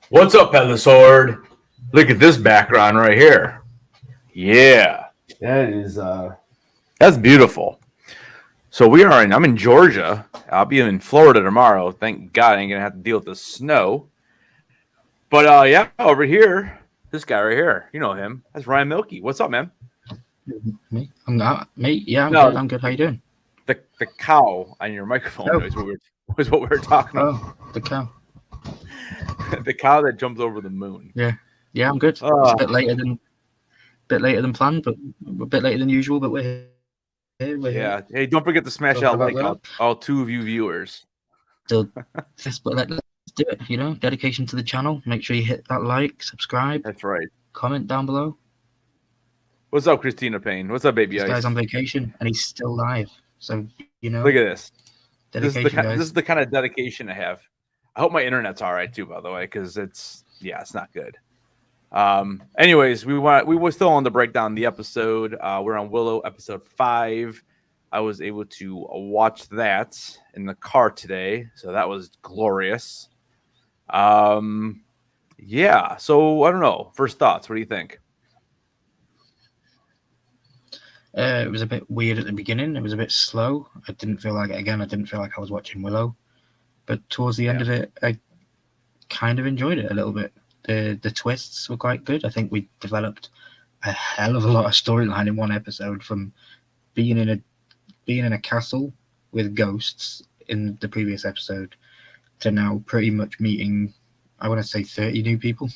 What's up, Headless Horde? Look at this background right here. Yeah, that's beautiful. So I'm in Georgia. I'll be in Florida tomorrow. Thank God I ain't gonna have to deal with the snow. But yeah, over here, this guy right here, you know him. That's Ryan Milky. What's up, man? Me? I'm not. Me? Yeah, good. I'm good. How you doing? The cow on your microphone was what we were talking about. Oh, the cow. The cow that jumps over the moon. Yeah, I'm good. It's a bit later than planned, but a bit later than usual. But we're here. Yeah. Hey, don't forget to smash that like all two of you viewers. So, let's do it. You know, dedication to the channel. Make sure you hit that like, subscribe. That's right. Comment down below. What's up, Christina Payne? What's up, baby? This guy's on vacation and he's still live. So you know. Look at this. This Dedication, is the kind of dedication I have. I hope my internet's all right too, by the way, because it's not good. Anyways, we were still on to break down the episode. We're on Willow episode 5. I was able to watch that in the car today, so that was glorious. Yeah. So I don't know. First thoughts. What do you think? It was a bit weird at the beginning. It was a bit slow. I didn't feel like I was watching Willow, but towards the end of it, I kind of enjoyed it a little bit. The twists were quite good. I think we developed a hell of a lot of storyline in one episode, from being in a castle with ghosts in the previous episode to now pretty much meeting, I want to say, 30 new people.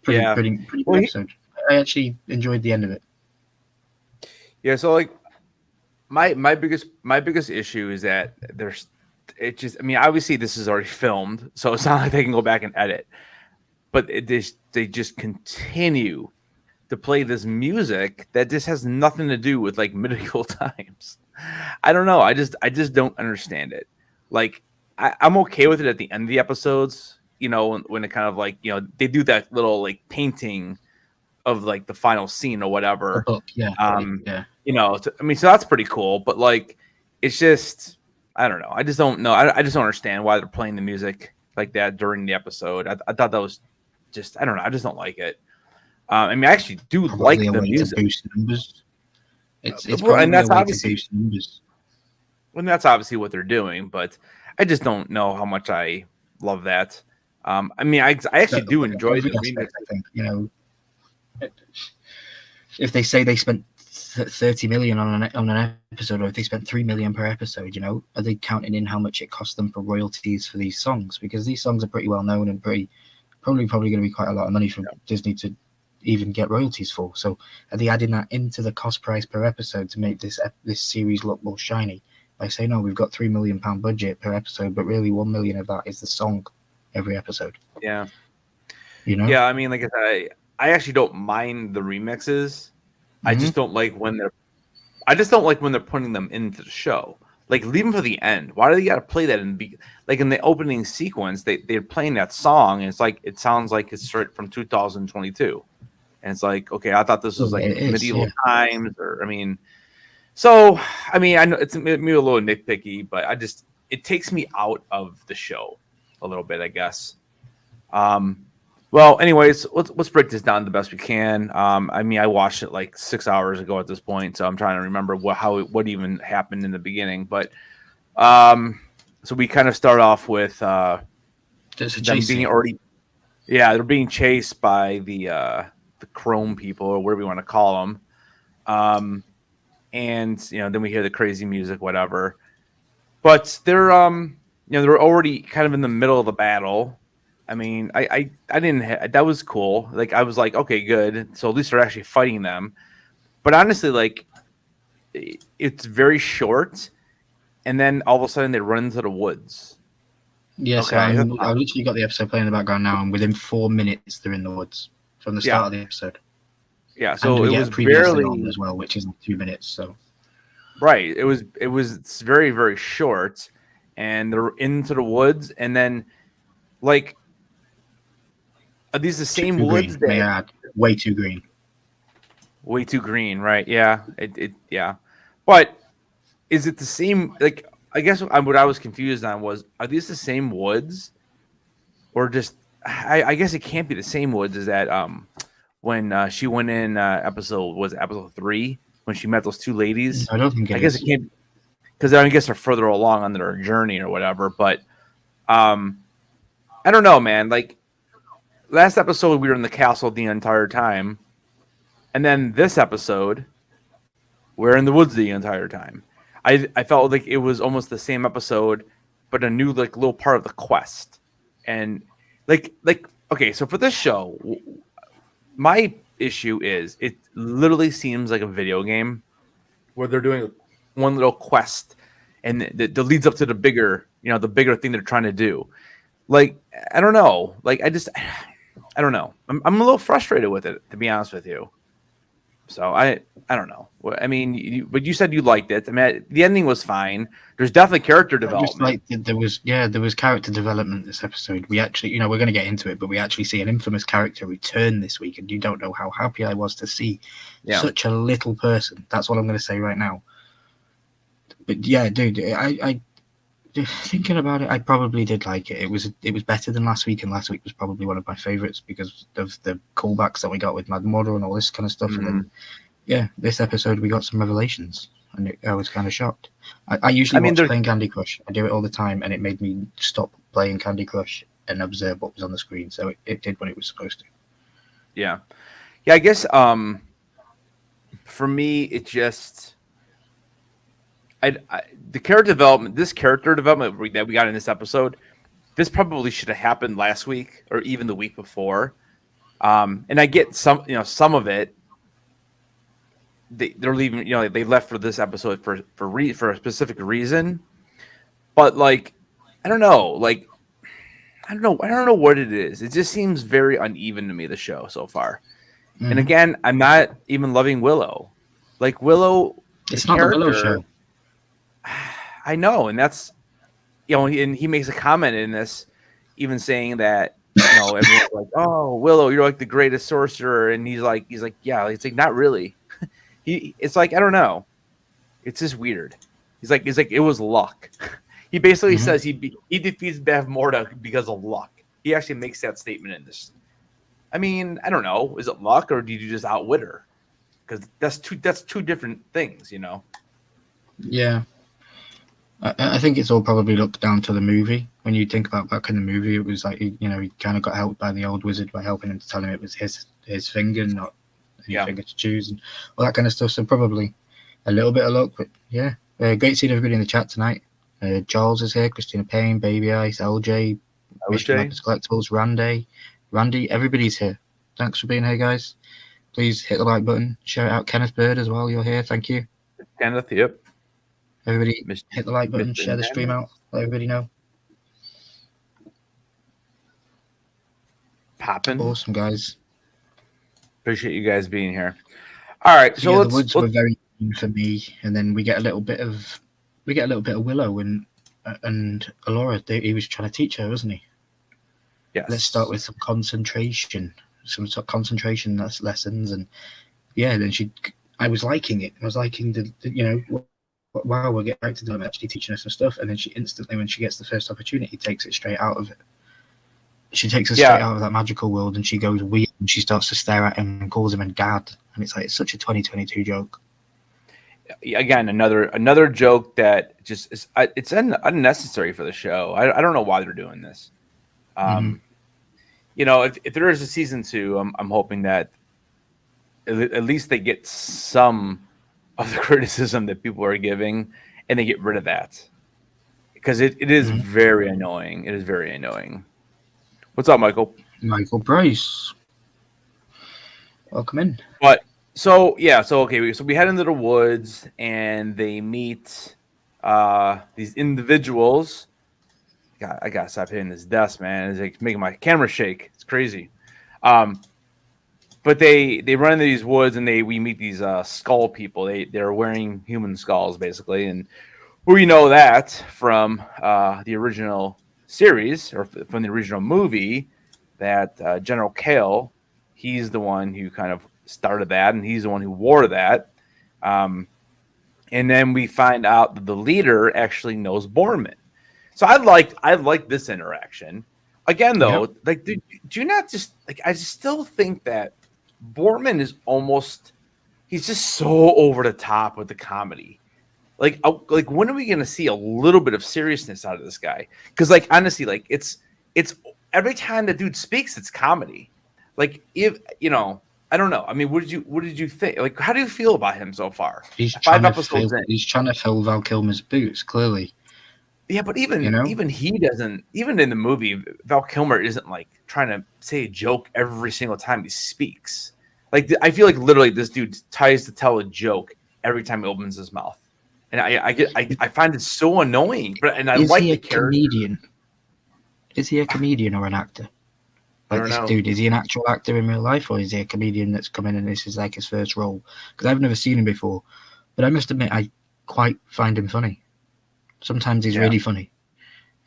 Pretty good episode. I actually enjoyed the end of it. Yeah, so like my biggest issue is that obviously this is already filmed, so it's not like they can go back and edit. But they just continue to play this music that just has nothing to do with like medieval times. I don't know. I just don't understand it. Like I'm okay with it at the end of the episodes, you know, when it kind of like, you know, they do that little like painting of like the final scene or whatever. Book, you know, so that's pretty cool, but like, it's just, I don't know. I just don't know. I just don't understand why they're playing the music like that during the episode. I thought that was just, I don't know. I just don't like it. I actually do like the music. Boost numbers. It's and that's obviously boost numbers. Well, that's obviously what they're doing, but I just don't know how much I love that. I actually do enjoy the remix. I think, you know, if they say they spent 30 million on an episode, or if they spent 3 million per episode, you know, are they counting in how much it cost them for royalties for these songs? Because these songs are pretty well known and probably going to be quite a lot of money for Disney to even get royalties for. So are they adding that into the cost price per episode to make this series look more shiny by saying, "Oh, we've got £3 million budget per episode, but really 1 million of that is the song every episode"? Yeah, you know. Yeah, like I actually don't mind the remixes. Mm-hmm. I just don't like when they're putting them into the show. Like, leave them for the end. Why do they got to play that in the opening sequence? They're playing that song, and it's like, it sounds like it's straight from 2022, and it's like, okay, I thought this was like medieval times, or I know it's maybe a little nitpicky, but it takes me out of the show a little bit, I guess. Well, anyways, let's break this down the best we can. I watched it like 6 hours ago at this point, so I'm trying to remember what even happened in the beginning. But so we kind of start off with them being they're being chased by the Chrome people, or whatever you want to call them. And you know, then we hear the crazy music, whatever. But they're they're already kind of in the middle of the battle. I didn't. That was cool. Like, I was like, okay, good. So at least they're actually fighting them. But honestly, like, it's very short, and then all of a sudden they run into the woods. Yes, okay. I literally got the episode playing in the background now, and within 4 minutes they're in the woods from the start of the episode. Yeah, so it was barely as well, which is 2 minutes. So right, it was very, very short, and they're into the woods, and then like. Are these the same woods? Way too green. Way too green, right? Yeah. Yeah. But is it the same? Like, I guess what I was confused on was, are these the same woods, or just? I guess it can't be the same woods as that. When she went in episode 3 when she met those two ladies. I don't think I it guess it is. can't because I guess they're further along on their journey or whatever. But um, I don't know, man. Like last episode, we were in the castle the entire time, and then this episode, we're in the woods the entire time. I felt like it was almost the same episode, but a new like little part of the quest. And like okay, so for this show, my issue is it literally seems like a video game where they're doing one little quest and that leads up to the bigger, the bigger thing they're trying to do. Like, I don't know. Like, I don't know. I'm a little frustrated with it, to be honest with you. So I don't know. I mean, but you said you liked it. I mean, the ending was fine. There's definitely character development. Just like there was character development this episode. We actually, we're going to get into it, but we actually see an infamous character return this week, and you don't know how happy I was to see such a little person. That's what I'm going to say right now. But yeah, dude, I thinking about it, I probably did like it. It was better than last week, and last week was probably one of my favorites because of the callbacks that we got with Mad Mother and all this kind of stuff. Mm-hmm. And then, this episode we got some revelations, and I was kind of shocked. I usually watch playing Candy Crush. I do it all the time, and it made me stop playing Candy Crush and observe what was on the screen. So it did what it was supposed to. Yeah. I guess for me, it just. The character development, this character development that we got in this episode, this probably should have happened last week or even the week before. And I get some of it. They're leaving, they left for this episode for a specific reason. But like, I don't know, I don't know what it is. It just seems very uneven to me, the show so far. Mm-hmm. And again, I'm not even loving Willow. Like Willow, it's not the Willow show. I know, and that's and he makes a comment in this, even saying that everyone's like, "Oh, Willow, you're like the greatest sorcerer," and he's like, "Yeah," it's like not really. It's like I don't know, it's just weird. He's like, it was luck. He basically says he defeats Bev Morta because of luck. He actually makes that statement in this. I mean, I don't know, is it luck or did you just outwit her? Because that's two different things, Yeah. I think it's all probably looked down to the movie. When you think about back in the movie, it was like he kind of got helped by the old wizard by helping him to tell him it was his finger, not any finger to choose, and all that kind of stuff. So probably a little bit of luck, but yeah. Great seeing everybody in the chat tonight. Charles is here, Christina Payne, Baby Ice, LJ, Collectibles, Randy, everybody's here. Thanks for being here, guys. Please hit the like button. Shout out Kenneth Bird as well. You're here. Thank you. Kenneth, yep. Everybody hit the like button, share the stream out, let everybody know. Popping. Awesome, guys. Appreciate you guys being here. All right, so the woods were very new for me, and then we get a little bit of Willow and Alora. He was trying to teach her, wasn't he? Yes. Let's start with some concentration lessons, and then I was liking it. I was liking the wow, we'll get back to them actually teaching us some stuff, and then she instantly, when she gets the first opportunity, takes it straight out of it. She takes us straight out of that magical world, and she goes weird, and she starts to stare at him and calls him a dad, and it's like it's such a 2022 joke. Again, another joke that just is it's unnecessary for the show. I don't know why they're doing this. If there is a season 2, I'm hoping that at least they get some of the criticism that people are giving, and they get rid of that because it is very annoying. It is very annoying. What's up, Michael? Michael Price. Welcome in. But so we head into the woods and they meet these individuals. God, I gotta stop hitting this desk, man. It's like making my camera shake. It's crazy. But they run into these woods and we meet these skull people. They're wearing human skulls basically, and we know that from the original series or from the original movie that General Kale, he's the one who kind of started that, and he's the one who wore that. And and then we find out that the leader actually knows Borman. So I like this interaction. Again, though, like, do you not just like? I just still think that Borman is almost, he's just so over the top with the comedy. Like when are we gonna see a little bit of seriousness out of this guy? Because like honestly, like it's every time the dude speaks, it's comedy. Like if I don't know. I mean, what did you think? Like, how do you feel about him so far? He's 5 episodes in. He's trying to fill Val Kilmer's boots, clearly. Yeah, but even he doesn't. Even in the movie, Val Kilmer isn't like trying to say a joke every single time he speaks. Like I feel like literally this dude tries to tell a joke every time he opens his mouth, and I find it so annoying. But I like the character. Comedian? Is he a comedian or an actor? Like this dude, is he an actual actor in real life, or is he a comedian that's come in and this is like his first role? Because I've never seen him before, but I must admit I quite find him funny. Sometimes he's really funny,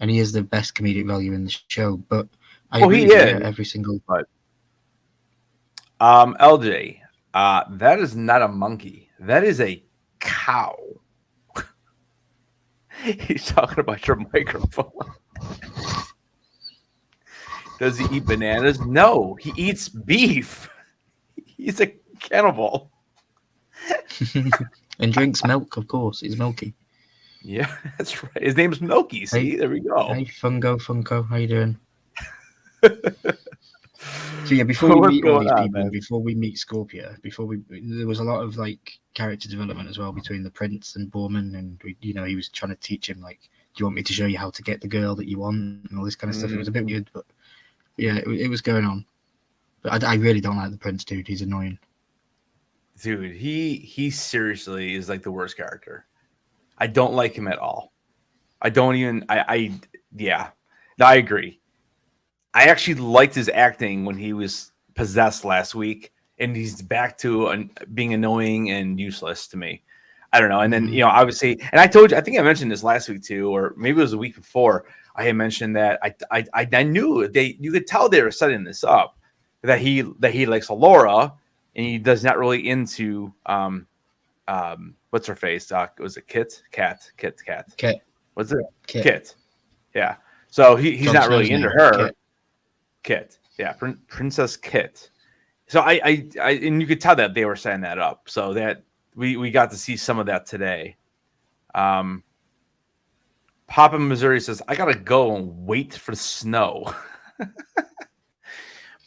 and he is the best comedic value in the show. But I agree with every single. But LJ, that is not a monkey. That is a cow. He's talking about your microphone. Does he eat bananas? No, he eats beef. He's a cannibal. And drinks milk, of course. He's Milky. Yeah, that's right. His name's Milky. See, there we go. Hey, Funko, how you doing? So yeah, before we meet all these people, man? Before we meet Scorpia, there was a lot of like character development as well between the Prince and Borman, and he was trying to teach him like, do you want me to show you how to get the girl that you want and all this kind of stuff. It was a bit weird, but yeah, it was going on. But I really don't like the Prince dude. He's annoying. Dude, he seriously is like the worst character. I don't like him at all. I don't even. Yeah, I agree. I actually liked his acting when he was possessed last week, and he's back to being annoying and useless to me. I don't know. And then obviously, and I told you, I think I mentioned this last week too, or maybe it was a week before. I had mentioned that I knew you could tell they were setting this up, that he likes Alora, and he does not really into what's her face? Was it Kit? Cat. What's it? Kit. Yeah. So he's not really into her. Kit. Yeah. Princess Kit. So I and you could tell that they were setting that up. So that we got to see some of that today. Papa Missouri says, I gotta go and wait for the snow.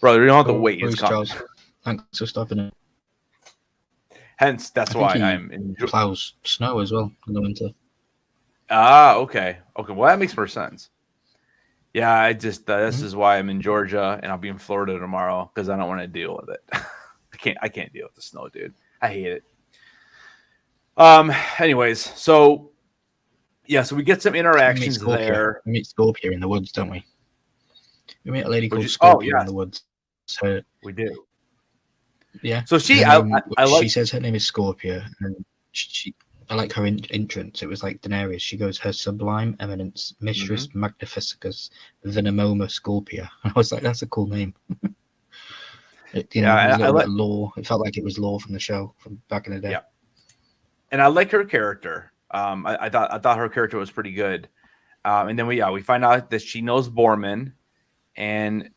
Brother, you don't have to wait. It's coming. Charles. Thanks for stopping it. Hence, that's why I'm enjoying. Plows snow as well in the winter. Okay. Well, that makes more sense. Yeah, I just this is why I'm in Georgia and I'll be in Florida tomorrow because I don't want to deal with it. I can't deal with the snow, dude. I hate it. Anyways, so we get some interactions there. We meet Scorpia in the woods, don't we? We meet a lady called Scorpia in the woods. So we do. Yeah. So she says her name is Scorpia, and I like her entrance. It was like Daenerys. She goes, "Her sublime eminence, Mistress Magnificus Venomoma Scorpia." And I was like, "That's a cool name." I like lore. It felt like it was lore from the show from back in the day. Yeah. And I like her character. I thought her character was pretty good. And then we find out that she knows Borman, and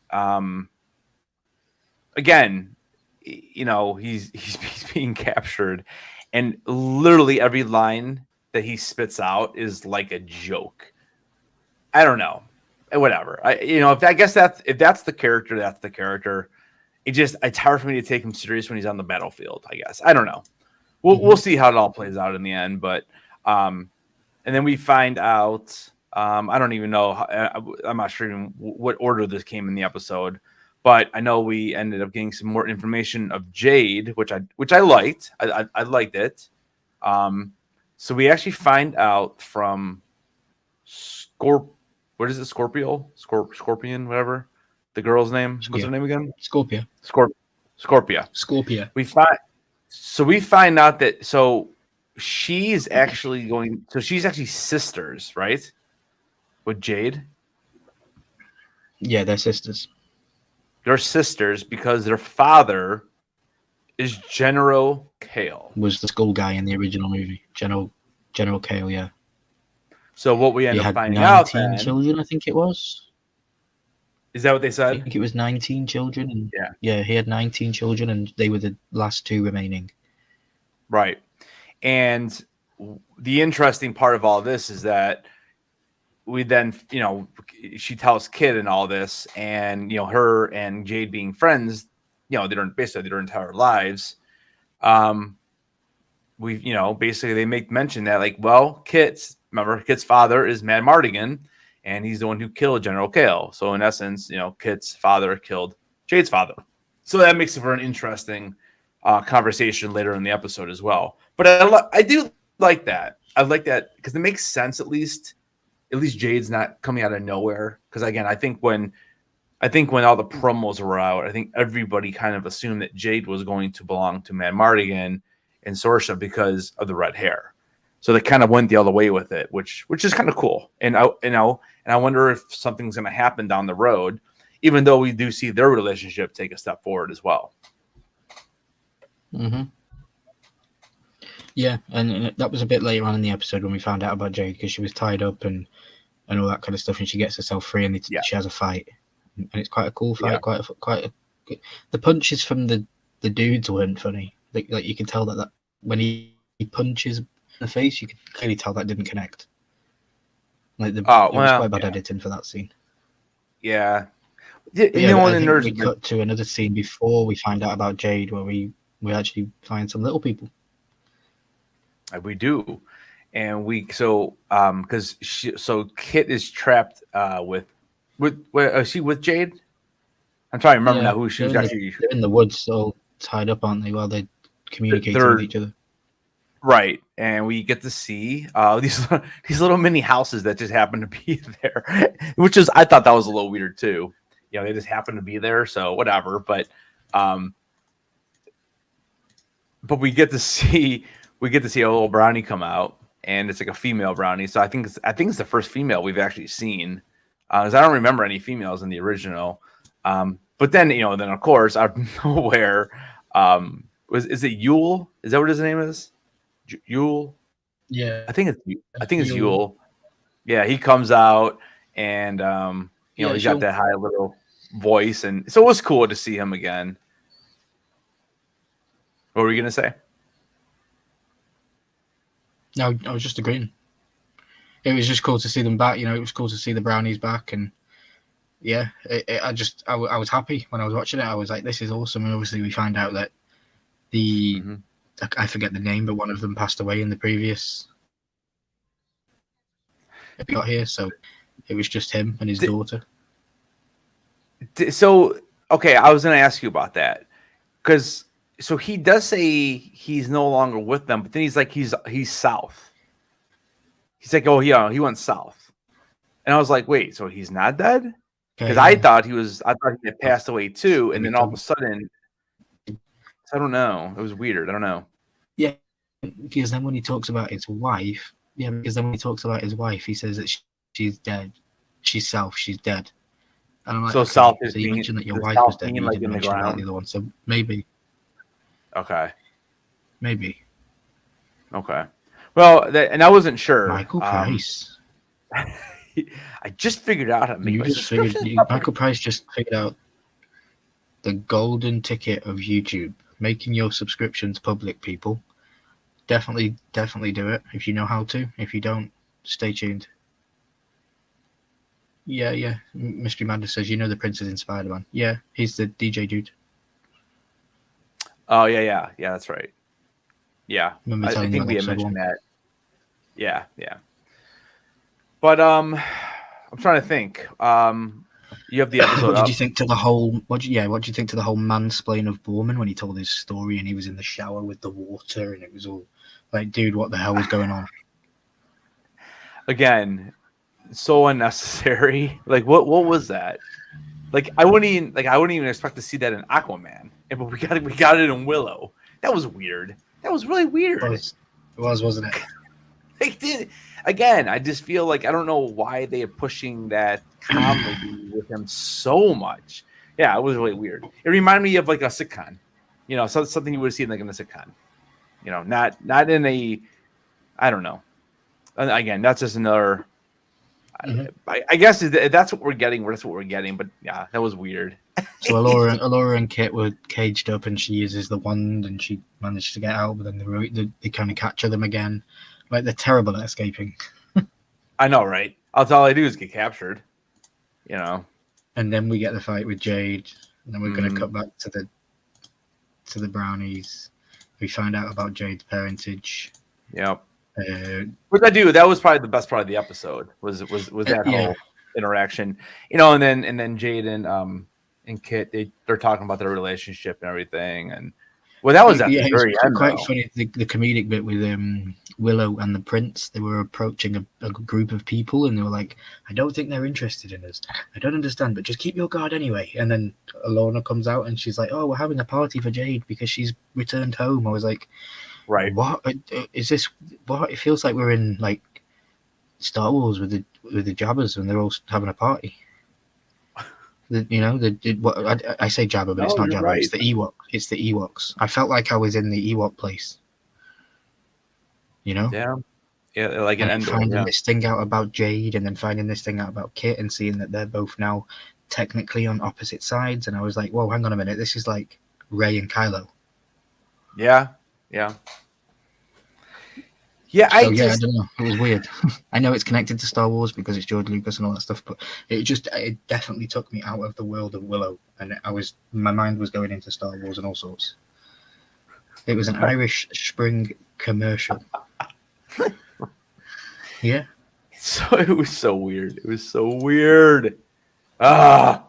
again, he's being captured, and literally every line that he spits out is like a joke. I don't know, whatever. If that's the character, that's the character. It's hard for me to take him serious when he's on the battlefield. I guess I don't know. We'll see how it all plays out in the end, but and then we find out. I don't even know. I'm not sure even what order this came in the episode, but I know we ended up getting some more information of Jade, which I liked. I liked it. So we actually find out from what is it? Scorpion, whatever the girl's name. What's her name again? Scorpia. Scorpia. We find out that she's actually sisters, right? With Jade. Yeah, they're sisters. They're sisters because their father is General Kale. Was the skull guy in the original movie. General Kale, yeah. So what we end He up had finding out 19 then, children, I think it was. is that what they I said? think it was 19 children. And Yeah. he had 19 children, and they were the last 2 remaining. Right. And the interesting part of all this is that we then, she tells Kid and all this, and, her and Jade being friends, basically their entire lives. Basically they make mention that, like, well, Kit's father is Mad Mardigan, and he's the one who killed General Kale. So in essence, Kit's father killed Jade's father. So that makes it for an interesting conversation later in the episode as well. But I do like that. I like that because it makes sense. At least Jade's not coming out of nowhere. Because again, I think when all the promos were out, I think everybody kind of assumed that Jade was going to belong to Mad Mardigan and Sorsha because of the red hair. So they kind of went the other way with it, which is kind of cool. And I wonder if something's going to happen down the road, even though we do see their relationship take a step forward as well. Mm-hmm. Yeah, and that was a bit later on in the episode when we found out about Jade, because she was tied up and all that kind of stuff, and she gets herself free, and she has a fight, and it's quite a cool fight. Yeah. The punches from the dudes weren't funny. Like you can tell that when he punches in the face, you can clearly tell that didn't connect. Like it was quite bad editing for that scene. Yeah. I think we cut to another scene before we find out about Jade, where we actually find some little people. We do, and because Kit is trapped with is she with Jade? I'm trying to remember now who she was actually. They're in the woods, all tied up, aren't they? While they communicate with each other. Right, and we get to see these little mini houses that just happen to be there, which is, I thought that was a little weird too. They just happen to be there, so whatever. But we get to see a little brownie come out, and it's like a female brownie. So I think it's the first female we've actually seen, because I don't remember any females in the original. But then then of course out of nowhere, is it Yule? Is that what his name is? Yule? Yeah, I think it's Yule. Yeah, he comes out, and he's got that high little voice, and so it was cool to see him again. What were you gonna say? No, I was just agreeing. It was just cool to see them back. It was cool to see the brownies back, and yeah, I was happy when I was watching it. I was like, this is awesome. And obviously we find out that I forget the name, but one of them passed away in the previous got here, so it was just him and his daughter. So okay, I was going to ask you about that, because he does say he's no longer with them, but then he's like he's south. He's like, oh yeah, he went south, and I was like, wait, so he's not dead? Because I thought he had passed away too, and then all of a sudden, I don't know. It was weird. I don't know. Yeah, because then when he talks about his wife, he says that she's dead. She's south. She's dead. And I'm like, so south is. So you mentioned that your wife was dead. You didn't mention about the other one, so maybe. Okay. Maybe. Okay. Well, and I wasn't sure. Michael Price. I just figured out how to make Michael Price just figured out the golden ticket of YouTube. Making your subscriptions public, people. Definitely do it if you know how to. If you don't, stay tuned. Yeah. Mystery Madness says, the Prince is in Spider-Man. Yeah, he's the DJ dude. Oh, yeah, that's right. Yeah, I think we had mentioned that. Yeah. But I'm trying to think. You have the episode. What did you think to the whole? What do you think to the whole mansplain of Borman when he told his story and he was in the shower with the water and it was all like, dude, what the hell was going on? Again, so unnecessary. Like, what was that? Like, I wouldn't even expect to see that in Aquaman, but we got it in Willow. That was weird. That was really weird. It was, wasn't it? They did. Again, I just feel like I don't know why they are pushing that comedy with him so much. Yeah, it was really weird. It reminded me of like a sitcom. You know, so something you would have seen like in a sitcom. You know, not in a, I don't know. And again, that's just another. Mhm. I guess that's what we're getting. That's what we're getting. But yeah, that was weird. So Alora and Kit were caged up, and she uses the wand, and she managed to get out. But then they kind of capture them again. Like they're terrible at escaping. I know, right? That's all I do is get captured. You know. And then we get the fight with Jade, and then we're going to Mhm. cut back to the brownies. We find out about Jade's parentage. Yeah. Uh, Which I do. That was probably the best part of the episode. Was that yeah. whole interaction? You know, and then Jade and Kit they're talking about their relationship and everything. And well, that was at Yeah, the it was very end. quite Though. funny. The comedic bit with Willow and the prince. They were approaching a group of people, and they were like, "I don't think they're interested in us. I don't understand, but just keep your guard anyway." And then Alona comes out, and she's like, "Oh, we're having a party for Jade because she's returned home." I was like, Right. "What is this? What? It feels like we're in like Star Wars with the Jabbas, and they're all having a party." I say Jabba, but it's No, not you're Jabba. right. It's the Ewok. It's the Ewoks. I felt like I was in the Ewok place. You know, Yeah. Yeah, like an Endor. finding Yeah. this thing out about Jade, and then finding this thing out about Kit, and seeing that they're both now technically on opposite sides. And I was like, "Whoa, hang on a minute! This is like Rey and Kylo." Yeah. Yeah. Yeah. So I don't know. It was weird. I know it's connected to Star Wars because it's George Lucas and all that stuff, but it definitely took me out of the world of Willow, and my mind was going into Star Wars and all sorts. It was an Irish Spring commercial. Yeah. So it was so weird. It was so weird. Ah.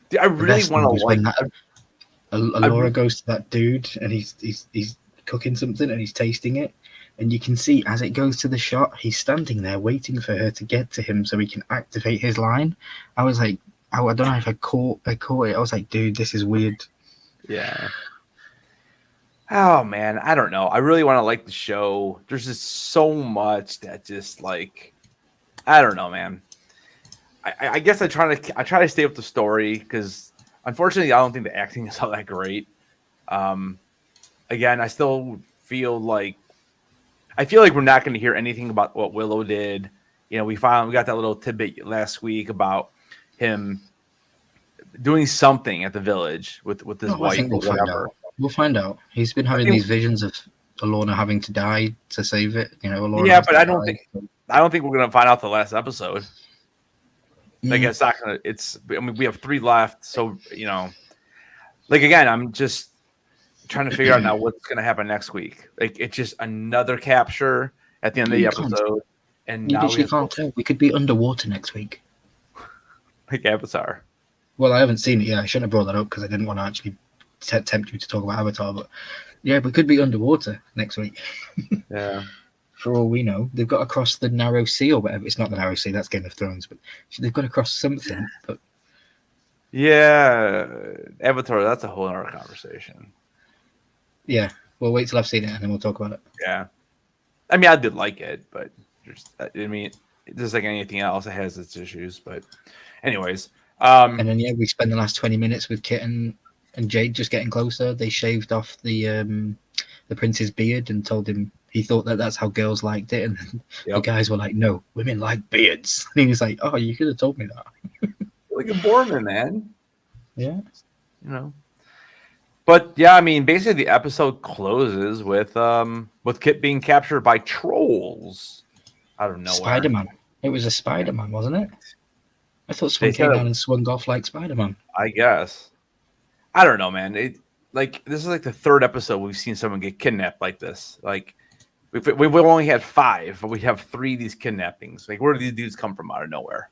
Dude, I really want to like. Alora goes to that dude, and he's cooking something, and he's tasting it, and you can see as it goes to the shot, he's standing there waiting for her to get to him so he can activate his line. I was like, I don't know if I caught it. I was like, dude, this is weird. Yeah. Oh man, I don't know. I really want to like the show. There's just so much that just like, I don't know, man. I guess I try to stay with the story because unfortunately I don't think the acting is all that great. Again, I still feel like we're not going to hear anything about what Willow did. You know, we got that little tidbit last week about him doing something at the village with his wife. I think we'll find out. We'll find out. He's been having these visions of Alona having to die to save it. You know, Alona. Yeah, but I don't think we're going to find out the last episode. Like it's not gonna. I mean, we have 3 left, so you know. Like again, I'm just trying to figure out now what's gonna happen next week. Like it's just another capture at the end of the episode, and you now literally can't tell. We could be underwater next week. Like Avatar. Well, I haven't seen it yet. I shouldn't have brought that up because I didn't want to actually tempt you to talk about Avatar. But yeah, we could be underwater next week. Yeah. For all we know, they've got to cross the narrow sea or whatever. It's not the narrow sea, that's Game of Thrones, but they've got to cross something. But yeah, Avatar, that's a whole other conversation. Yeah, we'll wait till I've seen it and then we'll talk about it. Yeah. I mean, I did like it, but just like anything else, it has its issues. But anyways. And then, we spend the last 20 minutes with Kit and Jade just getting closer. They shaved off the prince's beard and told him he thought that's how girls liked it, and the guys were like, "No, women like beards." And he was like, "Oh, you could have told me that." Like a Borman, man. Yeah, you know. But yeah, I mean, basically the episode closes with Kit being captured by trolls out of nowhere. Spider-Man. It was a Spider-Man, wasn't it? I thought someone came down and swung off like Spider-Man. I guess. I don't know, man. This is like the 3rd episode we've seen someone get kidnapped like this. Like we've only had 5, but we have 3 of these kidnappings. Like where do these dudes come from out of nowhere?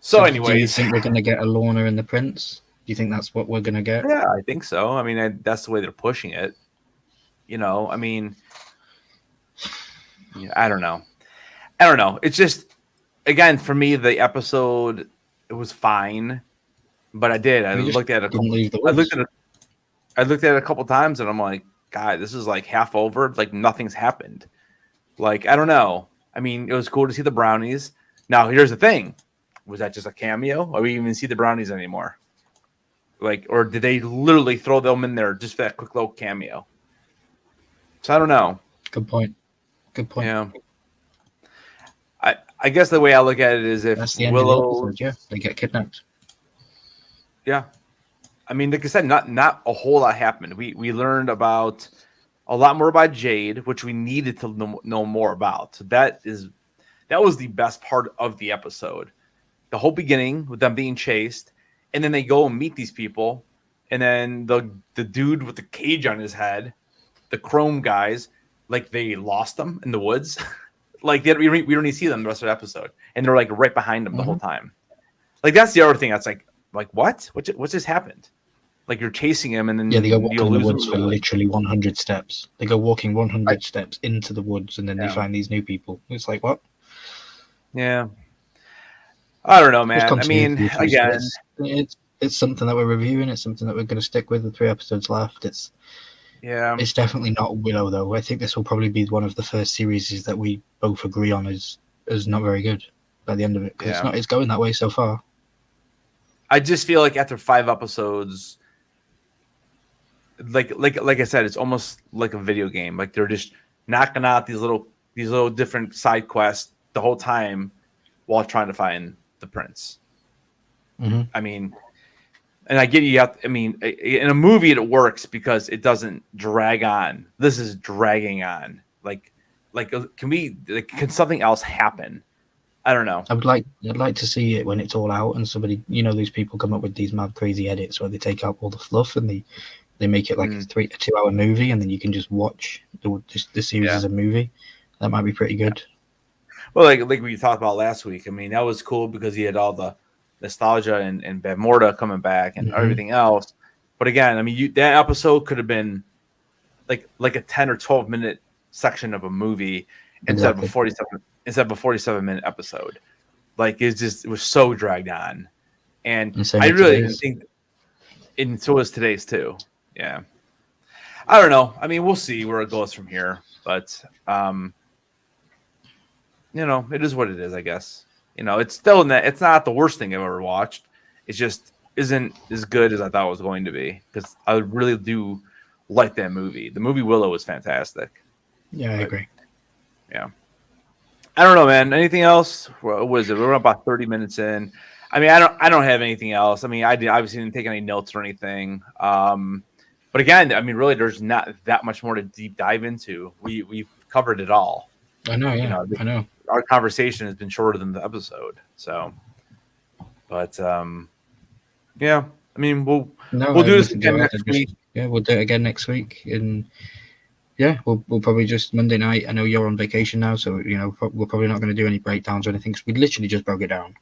So anyways, do you think we're gonna get Alona and the Prince? Do you think that's what we're gonna get? Yeah, I think so. I mean, that's the way they're pushing it. You know, I mean, I don't know. It's just, again, for me, the episode, it was fine, but I looked at it a couple times, and I'm like, God, this is like half over. Like nothing's happened. Like I don't know. I mean, it was cool to see the brownies. Now, here's the thing: was that just a cameo? Or we even see the brownies anymore? Like, or did they literally throw them in there just for that quick little cameo? So I don't know. Good point. Yeah. I guess the way I look at it is if That's the end Willow, of the episode. Yeah, they get kidnapped. yeah. I mean, like I said, not a whole lot happened. We learned about a lot more about Jade, which we needed to know more about. So that was the best part of the episode. The whole beginning with them being chased, and then they go and meet these people, and then the dude with the cage on his head, the Chrome guys, like they lost them in the woods. Like we don't even see them the rest of the episode, and they're like right behind them the whole time. Like that's the other thing. That's like what? What just happened? Like you're chasing him, and then they go walking in the woods him. for literally 100 steps. They go walking 100 steps into the woods, and then they find these new people. It's like what? Yeah, I don't know, man. I mean, again, it's something that we're reviewing. It's something that we're going to stick with. The 3 episodes left. It's definitely not Willow, though. I think this will probably be one of the first series that we both agree on is not very good by the end of it. It's going that way so far. I just feel like after 5 episodes, like I said, it's almost like a video game. Like they're just knocking out these little different side quests the whole time while trying to find the prince. Mm-hmm. I mean, and I get you. I mean, in a movie it works because it doesn't drag on. This is dragging on. Like, can something else happen? I don't know. I'd like to see it when it's all out and somebody, these people come up with these mad crazy edits where they take out all the fluff and they make it like a 2-hour movie, and then you can just watch the series as a movie. That might be pretty good. Well, like we talked about last week. I mean, that was cool because he had all the nostalgia and Bad Morta coming back and everything else. But again, I mean, that episode could have been like a 10 or 12 minute section of a movie instead of a 47-minute episode. Like it was so dragged on, and I really didn't think. And so was today's too. Yeah, I don't know. I mean, we'll see where it goes from here, but it is what it is, I guess. It's still it's not the worst thing I've ever watched. It just isn't as good as I thought it was going to be because I really do like that movie. The movie Willow was fantastic. Yeah, I agree. Yeah. I don't know, man. Anything else? What was it? We're about 30 minutes in. I mean, I don't have anything else. I mean, I obviously didn't take any notes or anything. But again, I mean, really, there's not that much more to deep dive into. We've covered it all. I know, yeah. I know. Our conversation has been shorter than the episode. So, but yeah. I mean, we'll do this again next week. Yeah, we'll do it again next week. And yeah, we'll probably just Monday night. I know you're on vacation now, so we're probably not going to do any breakdowns or anything. Cause we literally just broke it down.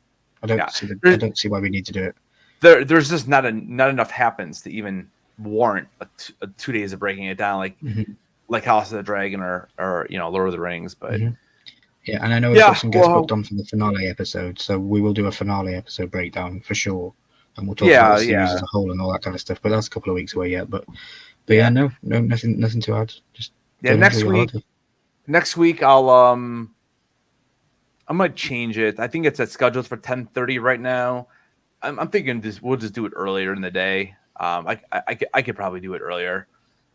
I don't see why we need to do it. There's just not enough happens to even warrant a 2 days of breaking it down, like House of the Dragon or Lord of the Rings. But yeah, and I know we've got some guests booked on for the finale episode, so we will do a finale episode breakdown for sure, and we'll talk about the series as a whole and all that kind of stuff. But that's a couple of weeks away yet. But yeah, no, nothing to add. Just next week I might change it. I think it's scheduled for 10:30 right now. I'm thinking we'll just do it earlier in the day. I could probably do it earlier.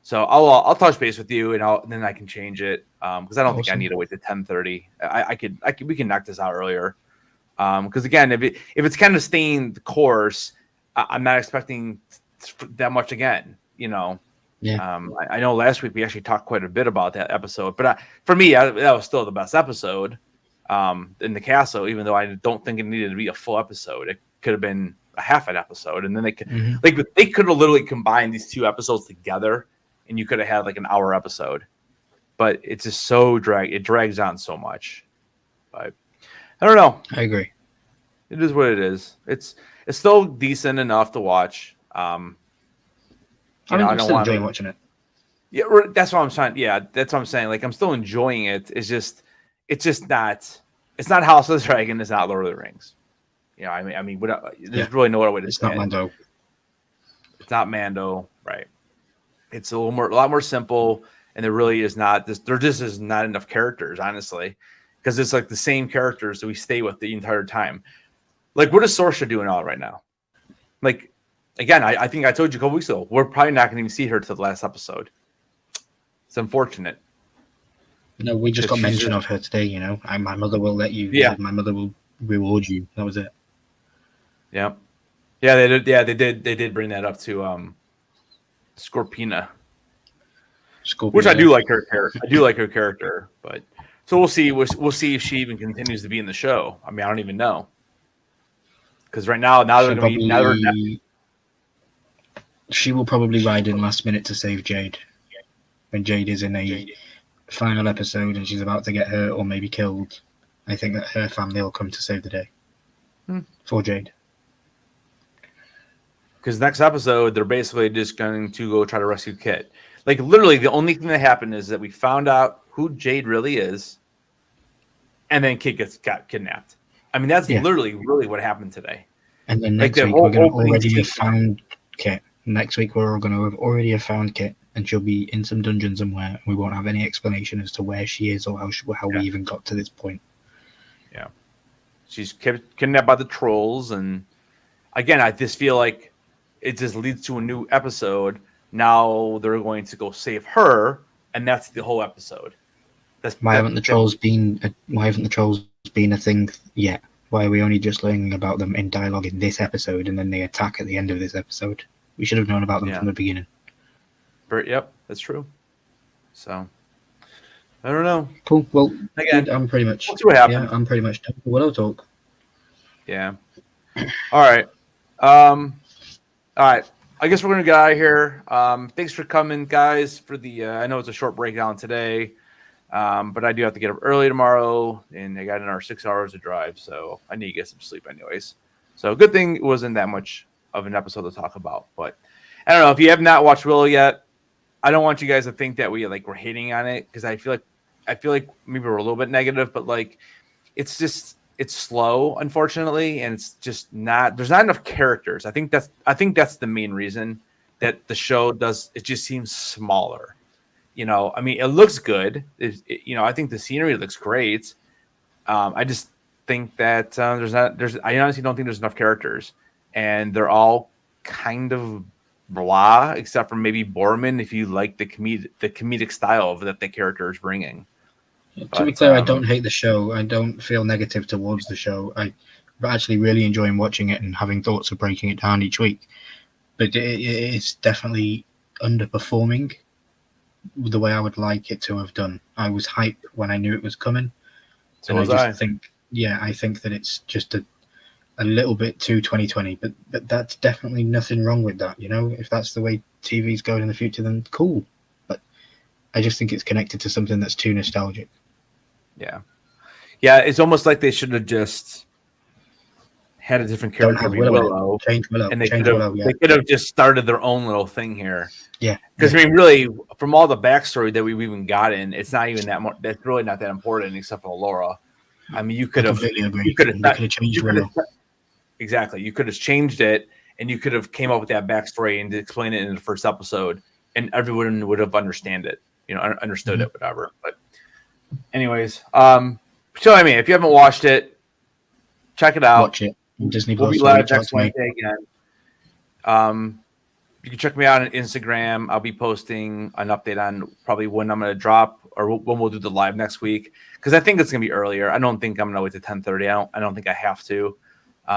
So I'll touch base with you and then I can change it because I don't think I need to wait to 10:30. We can knock this out earlier. Because again, if it's kind of staying the course, I'm not expecting that much again. Yeah. I know last week we actually talked quite a bit about that episode, but for me, that was still the best episode in the castle. Even though I don't think it needed to be a full episode, it could have been a half an episode, and then they could they could have literally combined these 2 episodes together, and you could have had like an hour episode. But it's just so it drags on so much. But I don't know. I agree. It is what it is. It's still decent enough to watch. I'm still enjoying watching it. Yeah, that's what I'm saying. Yeah, that's what I'm saying. Like I'm still enjoying it. It's just not. It's not House of the Dragon. It's not Lord of the Rings. I mean, there's really no other way to say it. It's not Mando. It's not Mando, right? It's a lot more simple, and there really is not. There just is not enough characters, honestly, because it's like the same characters that we stay with the entire time. Like, what is Saoirse doing all right now? Like, again, I think I told you a couple weeks ago, we're probably not going to even see her till the last episode. It's unfortunate. No, we just got She's mention just- of her today. You know, my mother will let you. Yeah. My mother will reward you. That was it. Yeah. Yeah, they did. Yeah, they did. They did bring that up to Scorpina, Scorpio, which I do like her character. I do like her character, but so we'll see. We'll see if she even continues to be in the show. I mean, I don't even know because right now they're going to be now. She will probably ride in last minute to save Jade when Jade is in a final episode and she's about to get hurt or maybe killed. I think that her family will come to save the day for Jade. Because next episode, they're basically just going to go try to rescue Kit. Like, literally, the only thing that happened is that we found out who Jade really is, and then Kit got kidnapped. I mean, that's literally really what happened today. And then next week, we're going to already have found Kit. Next week, we're going to have already have found Kit, and she'll be in some dungeon somewhere, and we won't have any explanation as to where she is or how we even got to this point. Yeah. She's kidnapped by the trolls, and again, I just feel like it just leads to a new episode. Now they're going to go save her, and that's the whole episode. Why haven't the trolls been a thing yet? Why are we only just learning about them in dialogue in this episode, and then they attack at the end of this episode? We should have known about them from the beginning. Yep, that's true. So I don't know. Cool. Well, again, I'm pretty much. We'll see what happens. Yeah, I'm pretty much done for Willow talk. Yeah. All right. All right. I guess we're gonna get out of here. Thanks for coming, guys. For the I know it's a short breakdown today, but I do have to get up early tomorrow, and I got another 6 hours to drive, so I need to get some sleep, anyways. So good thing it wasn't that much of an episode to talk about. But I don't know if you have not watched Willow yet. I don't want you guys to think that we're hating on it because I feel like maybe we're a little bit negative, but like it's slow, unfortunately, and it's just not. There's not enough characters. I think that's the main reason that the show does. It just seems smaller. You know, I mean, it looks good. I think the scenery looks great. I just think that I honestly don't think there's enough characters, and they're all kind of blah, except for maybe Borman. If you like the comedic style that the character is bringing. To be clear, I don't hate the show. I don't feel negative towards the show. I'm actually really enjoying watching it and having thoughts of breaking it down each week. But it's definitely underperforming the way I would like it to have done. I was hyped when I knew it was coming. So was I. I think that it's just a little bit too 2020. But that's definitely nothing wrong with that. You know, if that's the way TV's going in the future, then cool. But I just think it's connected to something that's too nostalgic. Yeah, it's almost like they should have just had a different character be Willow. Change Willow. And they could have just started their own little thing here. Yeah. Because I mean, really, from all the backstory that we've even gotten, it's not even that much. That's really not that important, except for Laura. I mean, you could have changed Willow. Exactly. You could have changed it, and you could have came up with that backstory and explain it in the first episode, and everyone would have understood it. Whatever. But anyways, so I mean, if you haven't watched it, check it out. Watch it. Disneyplus. We'll be live next Wednesday again. You can check me out on Instagram. I'll be posting an update on probably when I'm going to drop or when we'll do the live next week, because I think it's going to be earlier. I don't think I'm going to wait to 10:30. I don't think I have to.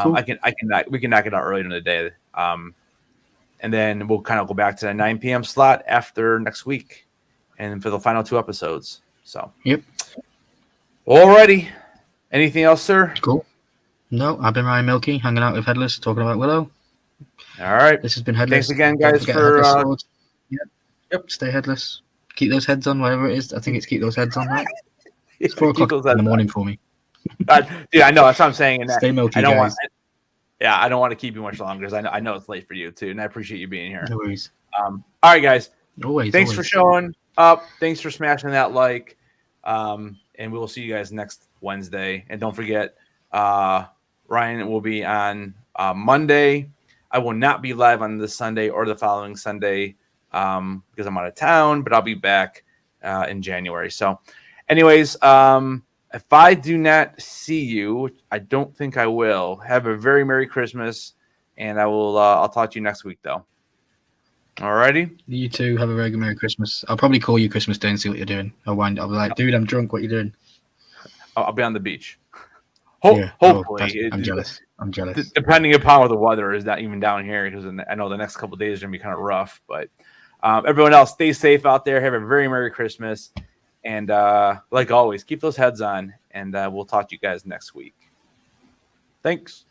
Cool. We can knock it out earlier in the day. And then we'll kind of go back to the 9 p.m. slot after next week, and for the final 2 episodes. So. Yep. Alrighty. Anything else, sir? Cool. No, I've been Ryan Milky, hanging out with Headless, talking about Willow. All right. This has been Headless. Thanks again, guys, for Yep. Stay headless. Keep those heads on, whatever it is. I think it's keep those heads on, right? It's 4 o'clock in the morning for me. Dude, I know. That's what I'm saying. And Stay milky, I don't guys. I don't want to keep you much longer because I know it's late for you too, and I appreciate you being here. No worries. All right, guys. Thanks Always. for showing up. Thanks for smashing that like. And we will see you guys next Wednesday. And don't forget, Ryan will be on Monday. I will not be live on this Sunday or the following Sunday because I'm out of town, but I'll be back in January. So anyways, if I do not see you, which I don't think I will, have a very Merry Christmas. and I'll talk to you next week though. Alrighty. You too. Have a very good Merry Christmas. I'll probably call you Christmas Day and see what you're doing. I'll be like, dude, I'm drunk. What are you doing? I'll be on the beach. Yeah. Hopefully. I'm jealous. I'm jealous. Depending upon what the weather is, not even down here, because I know the next couple of days are gonna be kind of rough. But everyone else, stay safe out there. Have a very Merry Christmas, and like always, keep those heads on. And we'll talk to you guys next week. Thanks.